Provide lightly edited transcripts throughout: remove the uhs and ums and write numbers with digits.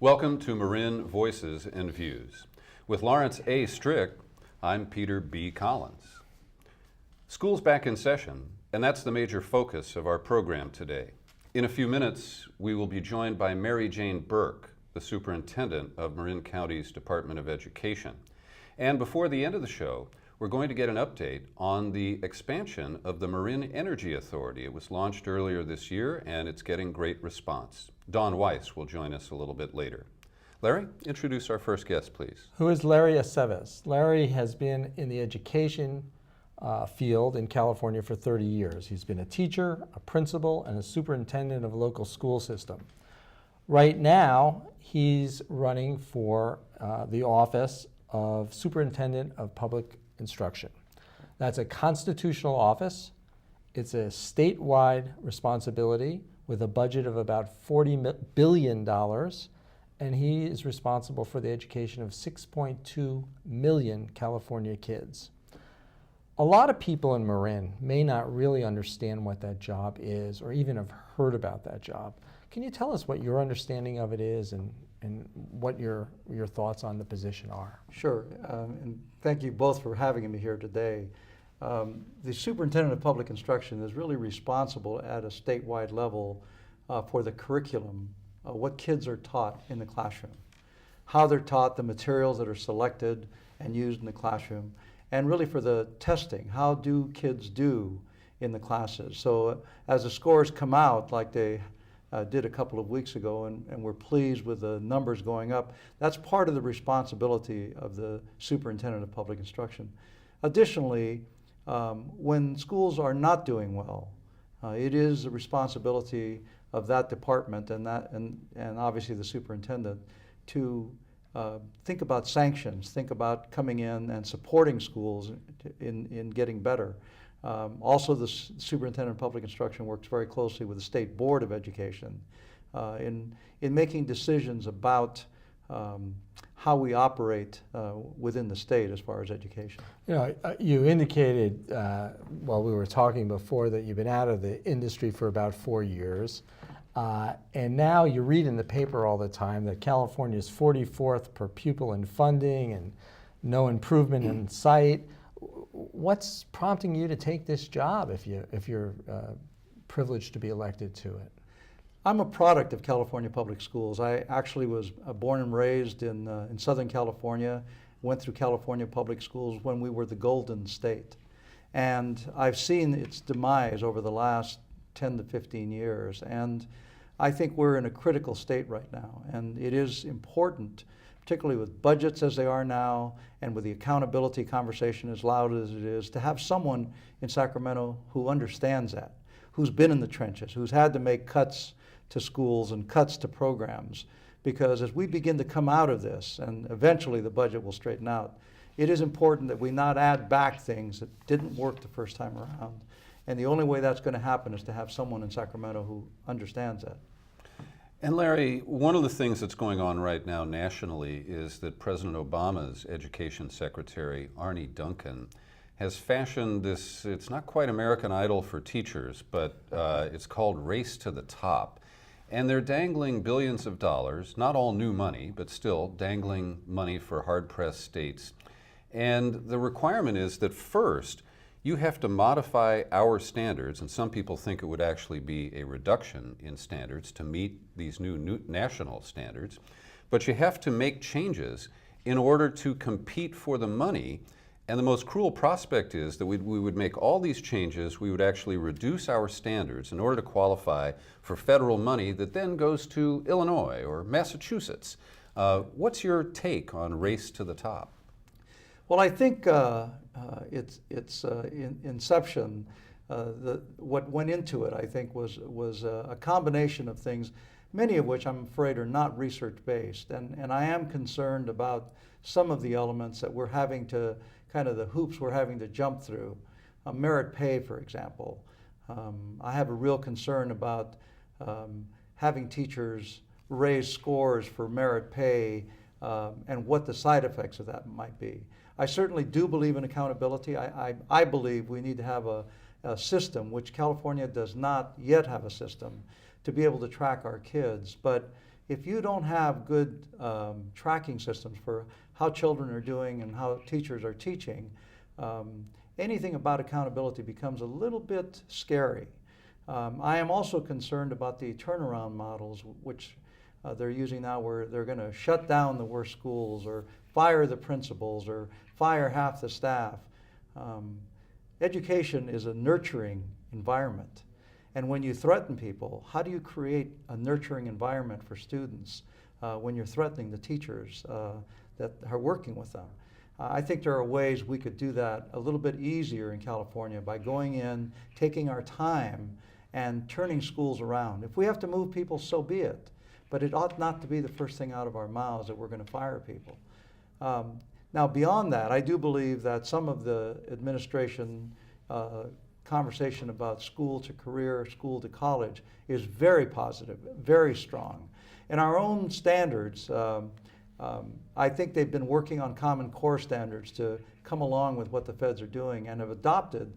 Welcome to Marin Voices and Views. With Lawrence A. Strick, I'm Peter B. Collins. School's back in session, and that's the major focus of our program today. In a few minutes, we will be joined by Mary Jane Burke, the Superintendent of Marin County's Department of Education. And before the end of the show, we're going to get an update on the expansion of the Marin Energy Authority. It was launched earlier this year, and it's getting great response. Don Weisz will join us a little bit later. Larry, introduce our first guest, please. Who is Larry Aceves? Larry has been in the education field in California for 30 years. He's been a teacher, a principal, and a superintendent of a local school system. Right now, he's running for the office of Superintendent of Public Instruction. That's a constitutional office. It's a statewide responsibility with a budget of about $40 billion, and he is responsible for the education of 6.2 million California kids. A lot of people in Marin may not really understand what that job is or even have heard about that job. Can you tell us what your understanding of it is and what your thoughts on the position are? Sure, and thank you both for having me here today. The Superintendent of Public Instruction is really responsible at a statewide level for the curriculum, what kids are taught in the classroom, how they're taught, the materials that are selected and used in the classroom, and really for the testing, how do kids do in the classes. So as the scores come out, like they did a couple of weeks ago, and we're pleased with the numbers going up, that's part of the responsibility of the Superintendent of Public Instruction. Additionally, when schools are not doing well, it is the responsibility of that department and obviously the superintendent to think about sanctions, think about coming in and supporting schools in getting better. Also, the Superintendent of Public Instruction works very closely with the State Board of Education in making decisions about how we operate within the state as far as education. You know, you indicated while we were talking before that you've been out of the industry for about 4 years, and now you read in the paper all the time that California is 44th per pupil in funding and no improvement in sight. What's prompting you to take this job if you're privileged to be elected to it? I'm a product of California Public Schools. I actually was born and raised in Southern California, went through California Public Schools when we were the Golden State. And I've seen its demise over the last 10 to 15 years. And I think we're in a critical state right now. And it is important, particularly with budgets as they are now, and with the accountability conversation as loud as it is, to have someone in Sacramento who understands that, who's been in the trenches, who's had to make cuts to schools and cuts to programs. Because as we begin to come out of this, and eventually the budget will straighten out, it is important that we not add back things that didn't work the first time around. And the only way that's going to happen is to have someone in Sacramento who understands that. And Larry, one of the things that's going on right now nationally is that President Obama's Education Secretary, Arne Duncan, has fashioned this, it's not quite American Idol for teachers, but it's called Race to the Top. And they're dangling billions of dollars, not all new money, but still dangling money for hard-pressed states. And the requirement is that first, you have to modify our standards, and some people think it would actually be a reduction in standards to meet these new national standards, but you have to make changes in order to compete for the money. And the most cruel prospect is that we would make all these changes, we would actually reduce our standards in order to qualify for federal money that then goes to Illinois or Massachusetts. What's your take on Race to the Top? Well, I think its inception, what went into it, I think, was a combination of things, many of which I'm afraid are not research-based. And I am concerned about some of the elements that we're having to, kind of the hoops we're having to jump through. Merit pay, for example. I have a real concern about having teachers raise scores for merit pay and what the side effects of that might be. I certainly do believe in accountability. I believe we need to have a system, which California does not yet have a system, to be able to track our kids. But if you don't have good tracking systems for how children are doing and how teachers are teaching, anything about accountability becomes a little bit scary. I am also concerned about the turnaround models, which they're using now, where they're going to shut down the worst schools or fire the principals or fire half the staff. Education is a nurturing environment. And when you threaten people, how do you create a nurturing environment for students when you're threatening the teachers that are working with them? I think there are ways we could do that a little bit easier in California by going in, taking our time, and turning schools around. If we have to move people, so be it. But it ought not to be the first thing out of our mouths that we're going to fire people. Now, beyond that, I do believe that some of the administration conversation about school to career, school to college is very positive, very strong. And our own standards, I think they've been working on Common Core standards to come along with what the feds are doing and have adopted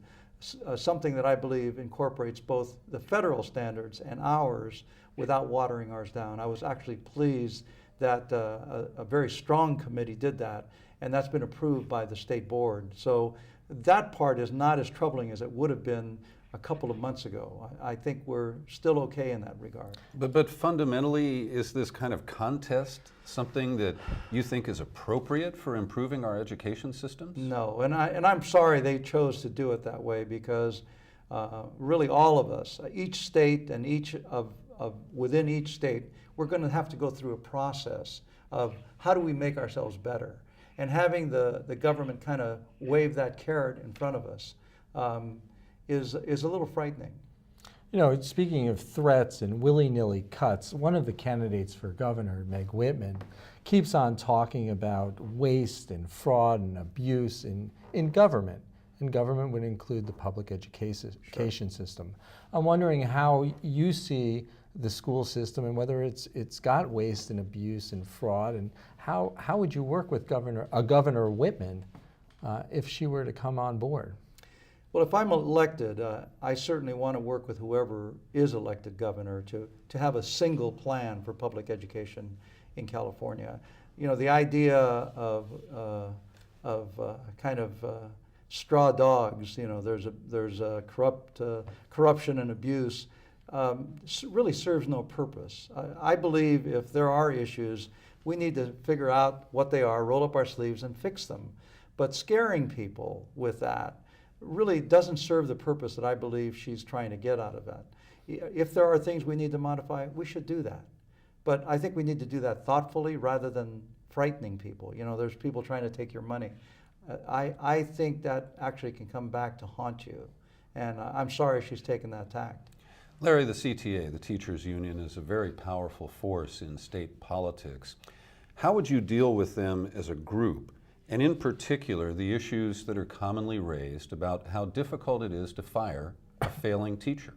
something that I believe incorporates both the federal standards and ours without watering ours down. I was actually pleased that a very strong committee did that, and that's been approved by the state board. So that part is not as troubling as it would have been a couple of months ago. I think we're still okay in that regard. But fundamentally, is this kind of contest something that you think is appropriate for improving our education systems? No, and I'm sorry they chose to do it that way, because really all of us, each state and each of within each state, we're going to have to go through a process of how do we make ourselves better. And having the government kind of wave that carrot in front of us is a little frightening. You know, speaking of threats and willy-nilly cuts, one of the candidates for governor, Meg Whitman, keeps on talking about waste and fraud and abuse in government. And government would include the public education system. I'm wondering how you see the school system and whether it's got waste and abuse and fraud, and how would you work with Governor Whitman if she were to come on board? Well, if I'm elected, I certainly want to work with whoever is elected governor to have a single plan for public education in California. You know, the idea of kind of straw dogs, you know, there's a corruption and abuse, really serves no purpose. I believe if there are issues, we need to figure out what they are, roll up our sleeves and fix them. But scaring people with that really doesn't serve the purpose that I believe she's trying to get out of that. If there are things we need to modify, we should do that. But I think we need to do that thoughtfully rather than frightening people. You know, there's people trying to take your money. I think that actually can come back to haunt you. And I'm sorry she's taken that tact. Larry, the CTA, the teachers union, is a very powerful force in state politics. How would you deal with them as a group, and in particular the issues that are commonly raised about how difficult it is to fire a failing teacher?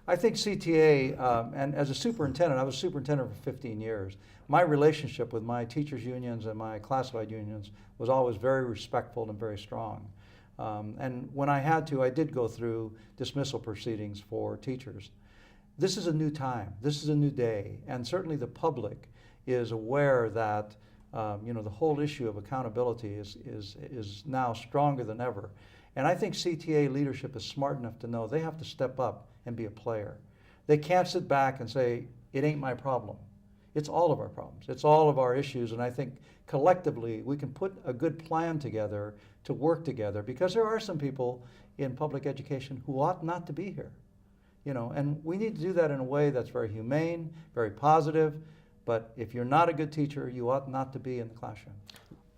I think CTA, and as a superintendent, I was superintendent for 15 years. My relationship with my teachers unions and my classified unions was always very respectful and very strong. And when I had to, I did go through dismissal proceedings for teachers. This is a new time. This is a new day. And certainly the public is aware that you know, the whole issue of accountability is now stronger than ever. And I think CTA leadership is smart enough to know they have to step up and be a player. They can't sit back and say, it ain't my problem. It's all of our problems. It's all of our issues. And I think collectively we can put a good plan together to work together, because there are some people in public education who ought not to be here. You know, and we need to do that in a way that's very humane, very positive. But if you're not a good teacher, you ought not to be in the classroom.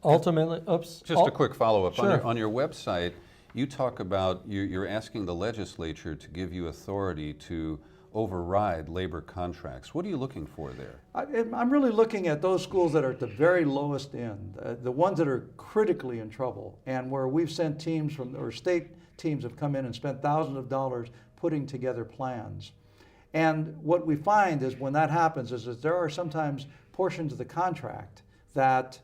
Ultimately, Just a quick follow-up. Sure. On your website, you talk about you're asking the legislature to give you authority to override labor contracts. What are you looking for there? I'm really looking at those schools that are at the very lowest end, the ones that are critically in trouble, and where we've sent teams or state teams have come in and spent thousands of dollars putting together plans. And what we find is when that happens is that there are sometimes portions of the contract that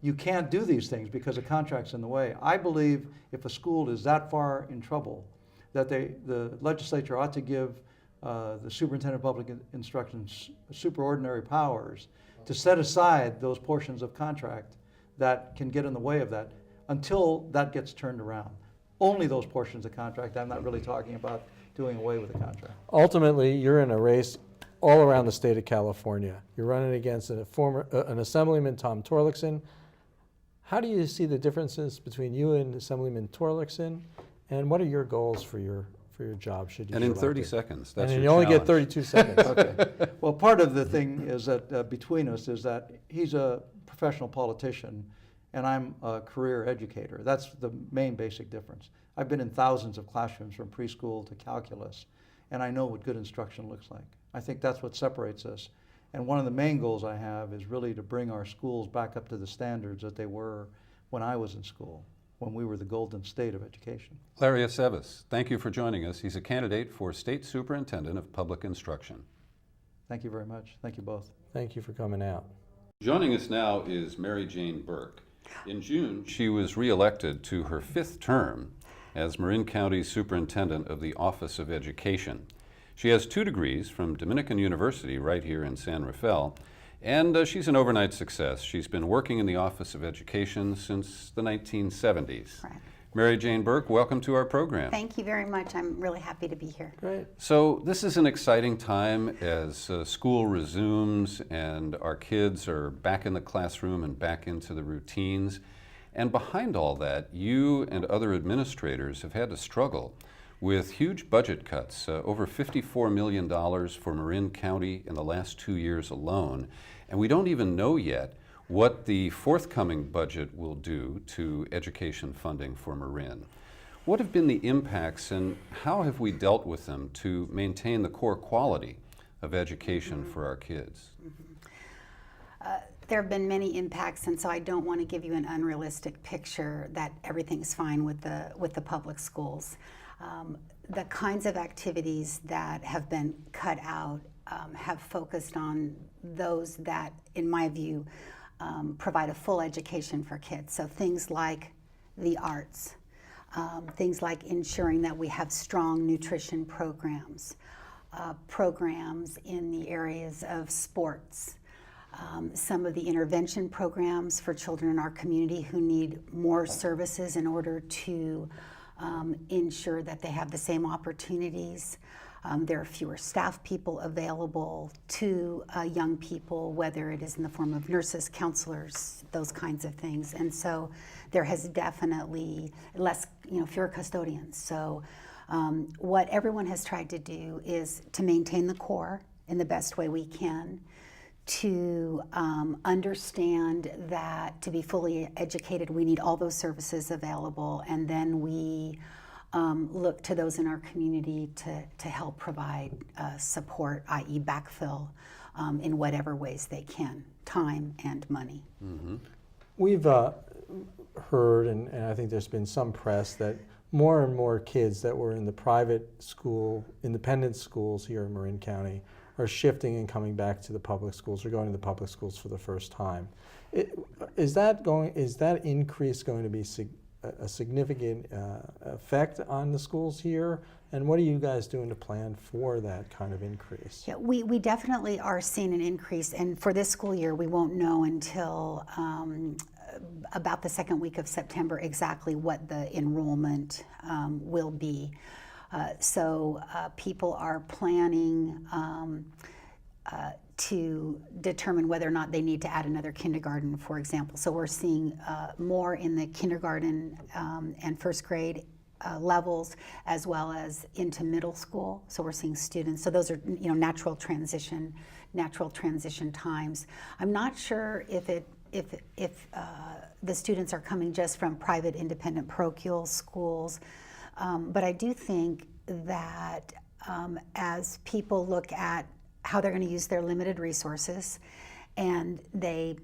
you can't do these things because the contract's in the way. I believe if a school is that far in trouble, that the legislature ought to give the superintendent of public instruction's superordinary powers to set aside those portions of contract that can get in the way of that until that gets turned around. Only those portions of contract. I'm not really talking about doing away with the contract. Ultimately, you're in a race all around the state of California. You're running against an Assemblyman, Tom Torlakson. How do you see the differences between you and Assemblyman Torlakson, and what are your goals for your job? Should you And in get 30 elected? seconds, that's And your you only get challenge. 32 seconds. Okay. Well, part of the thing is that between us is that he's a professional politician and I'm a career educator. That's the main basic difference. I've been in thousands of classrooms from preschool to calculus, and I know what good instruction looks like. I think that's what separates us. And one of the main goals I have is really to bring our schools back up to the standards that they were when I was in school, when we were the golden state of education. Larry Aceves, thank you for joining us. He's a candidate for State Superintendent of Public Instruction. Thank you very much. Thank you both. Thank you for coming out. Joining us now is Mary Jane Burke. In June, she was reelected to her 5th term as Marin County Superintendent of the Office of Education. She has 2 degrees from Dominican University right here in San Rafael, and she's an overnight success. She's been working in the Office of Education since the 1970s. Right. Mary Jane Burke, welcome to our program. Thank you very much. I'm really happy to be here. Great. So this is an exciting time as school resumes and our kids are back in the classroom and back into the routines. And behind all that, you and other administrators have had to struggle with huge budget cuts, over $54 million for Marin County in the last 2 years alone. And we don't even know yet what the forthcoming budget will do to education funding for Marin. What have been the impacts and how have we dealt with them to maintain the core quality of education for our kids? There have been many impacts, and so I don't want to give you an unrealistic picture that everything's fine with the public schools. The kinds of activities that have been cut out have focused on those that, in my view, provide a full education for kids. So things like the arts, things like ensuring that we have strong nutrition programs, programs in the areas of sports, some of the intervention programs for children in our community who need more services in order to ensure that they have the same opportunities. There are fewer staff people available to young people, whether it is in the form of nurses, counselors, those kinds of things. And so there has definitely fewer custodians. So what everyone has tried to do is to maintain the core in the best way we can, to understand that to be fully educated, we need all those services available, and then we look to those in our community to help provide support, i.e. backfill, in whatever ways they can, time and money. Mm-hmm. We've heard, and I think there's been some press, that more and more kids that were in the private school, independent schools here in Marin County are shifting and coming back to the public schools or going to the public schools for the first time. Is that increase going to be a significant effect on the schools here? And what are you guys doing to plan for that kind of increase? Yeah, we definitely are seeing an increase, and for this school year, we won't know until about the second week of September exactly what the enrollment will be. So people are planning to determine whether or not they need to add another kindergarten, for example. So we're seeing more in the kindergarten and first grade levels, as well as into middle school. So we're seeing students. So those are natural transition times. I'm not sure if the students are coming just from private independent parochial schools. But I do think that as people look at how they're going to use their limited resources and they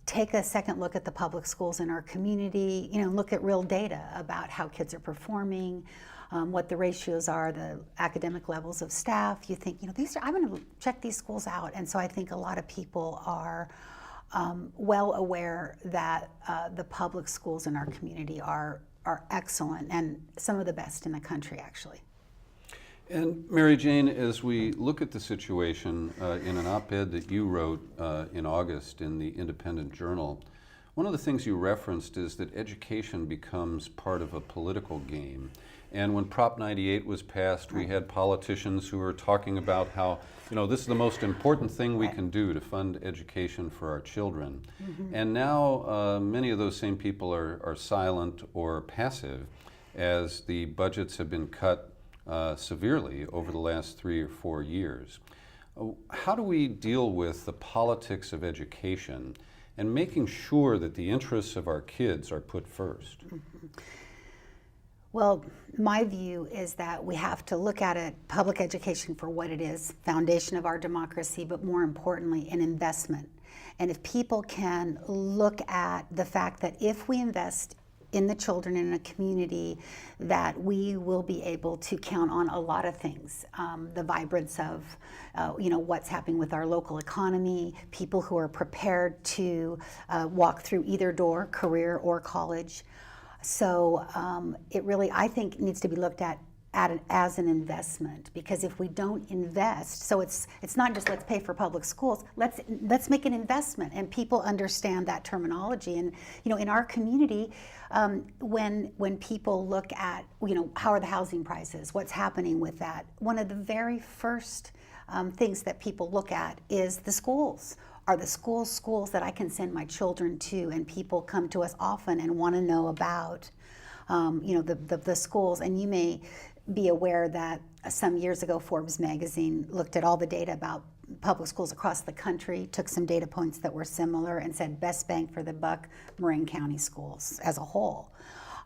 take a second look at the public schools in our community, look at real data about how kids are performing, what the ratios are, the academic levels of staff, you think, I'm going to check these schools out. And so I think a lot of people are well aware that the public schools in our community are excellent and some of the best in the country, actually. And Mary Jane, as we look at the situation in an op-ed that you wrote in August in the Independent Journal, one of the things you referenced is that education becomes part of a political game. And when Prop 98 was passed, we had politicians who were talking about how, this is the most important thing we can do to fund education for our children. And now many of those same people are silent or passive as the budgets have been cut severely over the last 3 or 4 years. How do we deal with the politics of education and making sure that the interests of our kids are put first? Well, my view is that we have to look at it, public education for what it is, foundation of our democracy, but more importantly, an investment. And if people can look at the fact that if we invest in the children in a community, that we will be able to count on a lot of things. The vibrance of, what's happening with our local economy, people who are prepared to walk through either door, career or college. So it really, I think, needs to be looked at as an investment, because if we don't invest, so it's not just let's pay for public schools, let's make an investment, and people understand that terminology. And in our community, when people look at how are the housing prices, what's happening with that, one of the very first things that people look at is the schools. Are the schools that I can send my children to? And people come to us often and want to know about the schools. And you may be aware that some years ago Forbes magazine looked at all the data about public schools across the country, took some data points that were similar, and said best bang for the buck, Marin County schools as a whole.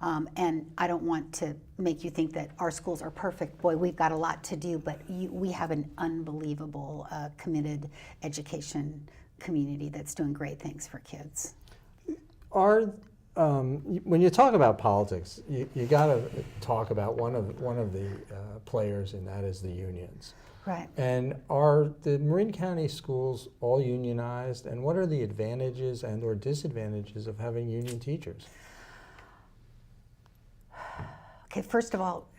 And I don't want to make you think that our schools are perfect. Boy, we've got a lot to do, but we have an unbelievable committed education community that's doing great things for kids. When you talk about politics, you got to talk about one of the players, and that is the unions. Right. And are the Marin County schools all unionized? And what are the advantages and/or disadvantages of having union teachers? Okay, first of all,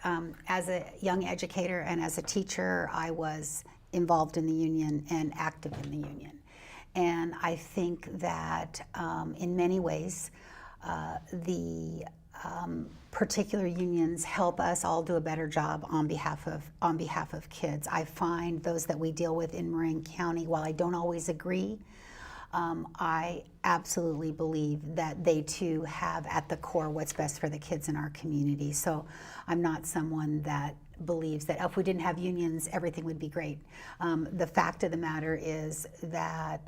as a young educator and as a teacher, I was involved in the union and active in the union. And I think that in many ways, the particular unions help us all do a better job on behalf of kids. I find those that we deal with in Marin County, while I don't always agree, I absolutely believe that they too have at the core what's best for the kids in our community. So I'm not someone that believes that if we didn't have unions, everything would be great. The fact of the matter is that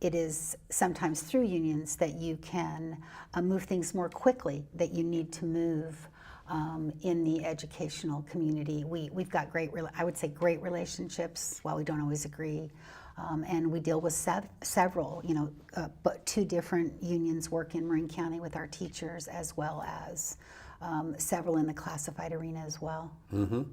it is sometimes through unions that you can move things more quickly that you need to move in the educational community. We've got great relationships, while we don't always agree. And we deal with several, but 2 different unions work in Marin County with our teachers, as well as several in the classified arena as well. Mm-hmm.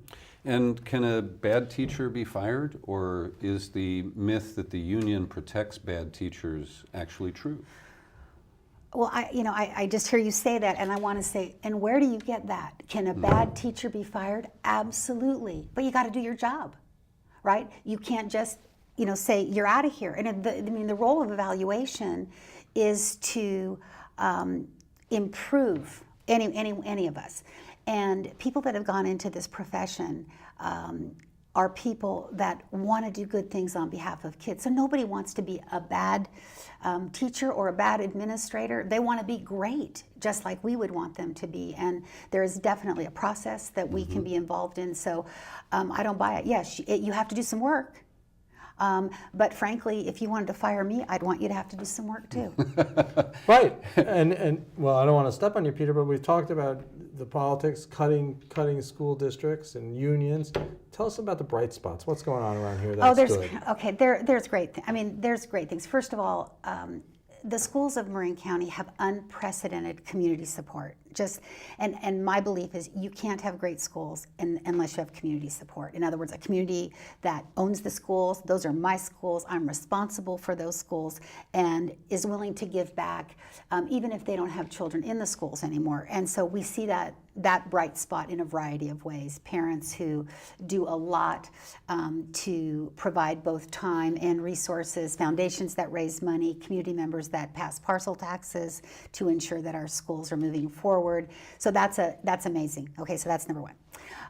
And can a bad teacher be fired, or is the myth that the union protects bad teachers actually true? Well, I just hear you say that, and I want to say, and where do you get that? Can a bad teacher be fired? Absolutely, but you got to do your job, right? You can't just say you're out of here. And the role of evaluation is to improve any of us. And people that have gone into this profession are people that want to do good things on behalf of kids. So nobody wants to be a bad teacher or a bad administrator. They want to be great, just like we would want them to be. And there is definitely a process that we can be involved in. So I don't buy it. Yes, you have to do some work. But frankly, if you wanted to fire me, I'd want you to have to do some work too. Right. And well, I don't want to step on you, Peter, but we've talked about the politics, cutting school districts and unions. Tell us about the bright spots. What's going on around here that's good? Okay, there's great there's great things. First of all, the schools of Marin County have unprecedented community support. And my belief is you can't have great schools unless you have community support. In other words, a community that owns the schools, those are my schools, I'm responsible for those schools, and is willing to give back, even if they don't have children in the schools anymore. And so we see that bright spot in a variety of ways. Parents who do a lot to provide both time and resources, foundations that raise money, community members that pass parcel taxes to ensure that our schools are moving forward. So that's amazing. Okay, so that's number one.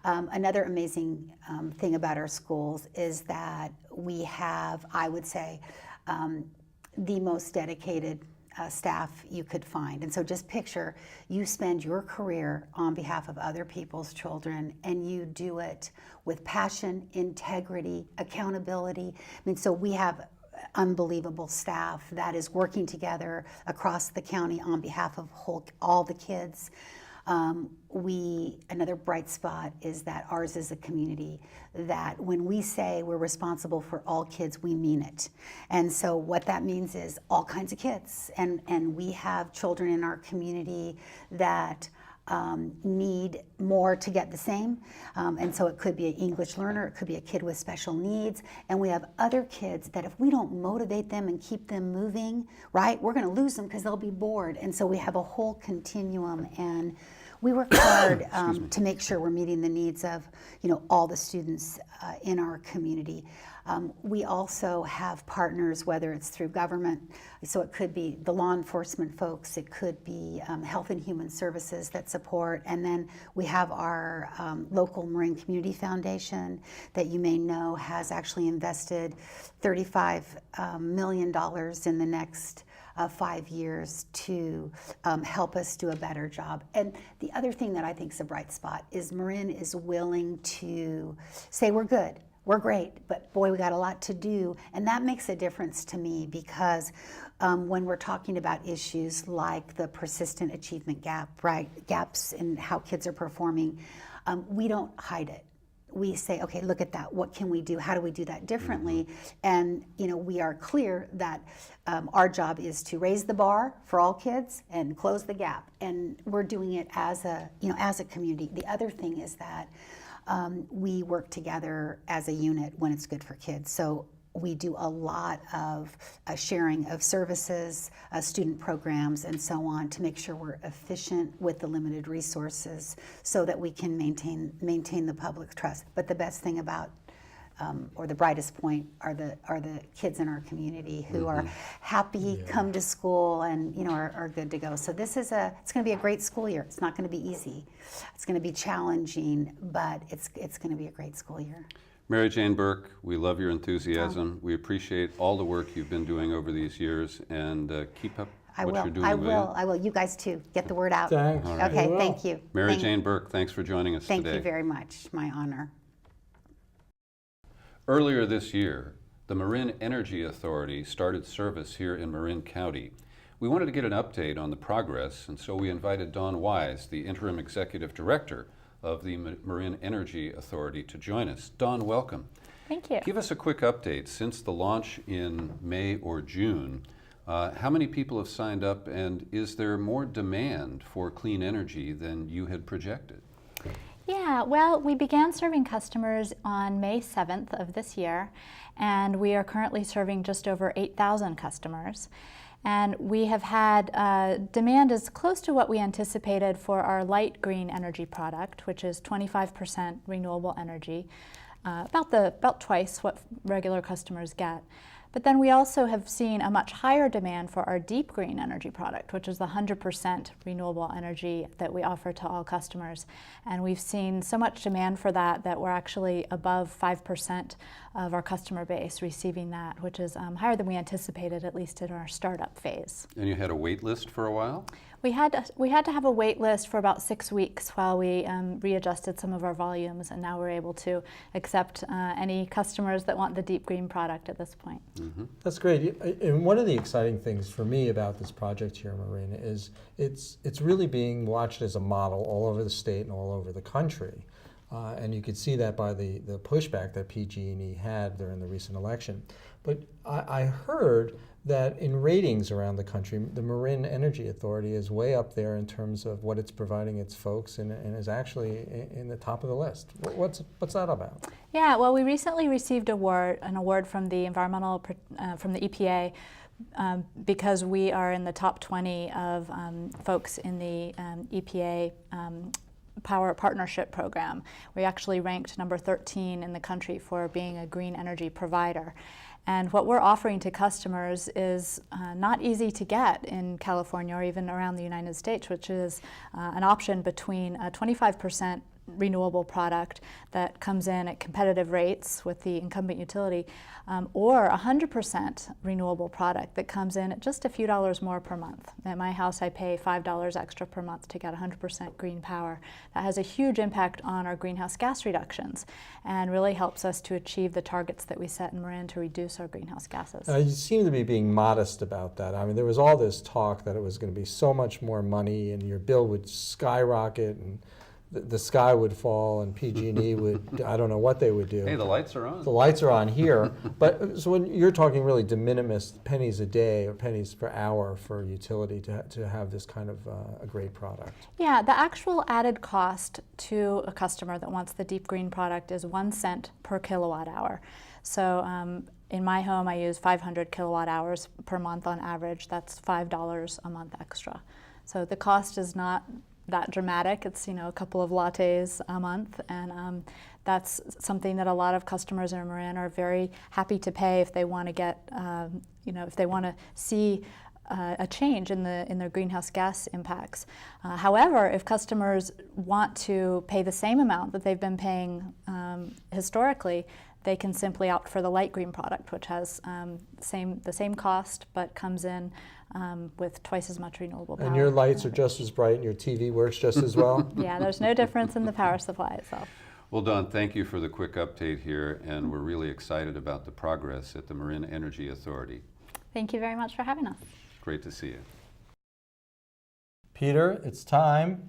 Another amazing thing about our schools is that we have, I would say, the most dedicated staff you could find. And so just picture you spend your career on behalf of other people's children, and you do it with passion, integrity, accountability. I mean, so we have unbelievable staff that is working together across the county on behalf of all the kids. Another bright spot is that ours is a community that when we say we're responsible for all kids, we mean it. And so what that means is all kinds of kids. And we have children in our community that need more to get the same. And so it could be an English learner, it could be a kid with special needs. And we have other kids that if we don't motivate them and keep them moving, right, we're going to lose them because they'll be bored. And so we have a whole continuum, and we work hard to make sure we're meeting the needs of, all the students in our community. We also have partners, whether it's through government, so it could be the law enforcement folks, it could be Health and Human Services that support, and then we have our local Marin Community Foundation that you may know has actually invested $35 million in the next 5 years to help us do a better job. And the other thing that I think is a bright spot is Marin is willing to say we're good, we're great, but boy, we got a lot to do. And that makes a difference to me because when we're talking about issues like the persistent achievement gap, right, gaps in how kids are performing, we don't hide it. We say, okay, look at that. What can we do? How do we do that differently? And we are clear that our job is to raise the bar for all kids and close the gap. And we're doing it as a community. The other thing is that we work together as a unit when it's good for kids. So we do a lot of sharing of services, student programs, and so on to make sure we're efficient with the limited resources so that we can maintain the public trust. But the best thing about, or the brightest point, are the kids in our community who are happy, come to school, and are good to go. So it's going to be a great school year. It's not going to be easy. It's going to be challenging, but it's going to be a great school year. Mary Jane Burke, we love your enthusiasm. We appreciate all the work you've been doing over these years, and keep up what you're doing. I will. You guys too. Get the word out. Thanks. All right. Okay, thank you. Mary Jane Burke, thanks for joining us today. Thank you very much. My honor. Earlier this year, the Marin Energy Authority started service here in Marin County. We wanted to get an update on the progress, and so we invited Dawn Weisz, the Interim Executive Director of the Marin Energy Authority, to join us. Dawn, welcome. Thank you. Give us a quick update. Since the launch in May or June, how many people have signed up, and is there more demand for clean energy than you had projected? Yeah, well, we began serving customers on May 7th of this year, and we are currently serving just over 8,000 customers. And we have had demand is close to what we anticipated for our light green energy product, which is 25% renewable energy, about twice what regular customers get. But then we also have seen a much higher demand for our deep green energy product, which is the 100% renewable energy that we offer to all customers. And we've seen so much demand for that we're actually above 5% of our customer base receiving that, which is higher than we anticipated, at least in our startup phase. And you had a wait list for a while? We had to have a wait list for about 6 weeks while we readjusted some of our volumes, and now we're able to accept any customers that want the deep green product at this point. Mm-hmm. That's great. And one of the exciting things for me about this project here, Marin, is it's really being watched as a model all over the state and all over the country. And you could see that by the pushback that PG&E had during the recent election. But I heard that in ratings around the country, the Marin Energy Authority is way up there in terms of what it's providing its folks, and is actually in the top of the list. What's that about? Yeah, well, we recently received an award from the from the EPA because we are in the top 20 of folks in the EPA Power Partnership Program. We actually ranked number 13 in the country for being a green energy provider. And what we're offering to customers is not easy to get in California or even around the United States, which is an option between a 25% renewable product that comes in at competitive rates with the incumbent utility, or 100% renewable product that comes in at just a few dollars more per month. At my house, I pay $5 extra per month to get 100% green power. That has a huge impact on our greenhouse gas reductions and really helps us to achieve the targets that we set in Marin to reduce our greenhouse gases. You seem to be being modest about that. I mean, there was all this talk that it was going to be so much more money and your bill would skyrocket and the sky would fall and PG&E would, I don't know what they would do. Hey, the lights are on. The lights are on here. But so when you're talking really de minimis pennies a day or pennies per hour for a utility to have this kind of a great product. Yeah, the actual added cost to a customer that wants the deep green product is 1 cent per kilowatt hour. So in my home, I use 500 kilowatt hours per month on average. That's $5 a month extra. So the cost is not that dramatic. It's, a couple of lattes a month, and that's something that a lot of customers in Marin are very happy to pay if they want to get, if they want to see a change in their greenhouse gas impacts. However, if customers want to pay the same amount that they've been paying historically, they can simply opt for the light green product, which has the same cost but comes in with twice as much renewable power. And your lights are just as bright and your TV works just as well? Yeah, there's no difference in the power supply itself. Well, Don, thank you for the quick update here, and we're really excited about the progress at the Marin Energy Authority. Thank you very much for having us. Great to see you. Peter, it's time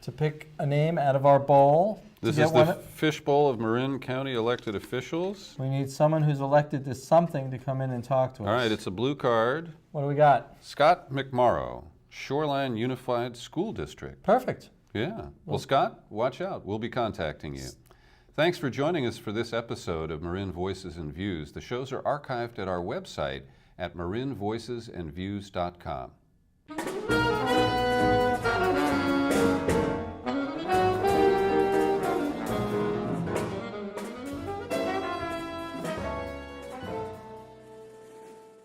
to pick a name out of our bowl. This is the fishbowl of Marin County elected officials. We need someone who's elected to something to come in and talk to us. All right, it's a blue card. What do we got? Scott McMorrow, Shoreline Unified School District. Perfect. Yeah. Well, Scott, watch out. We'll be contacting you. Thanks for joining us for this episode of Marin Voices and Views. The shows are archived at our website at marinvoicesandviews.com.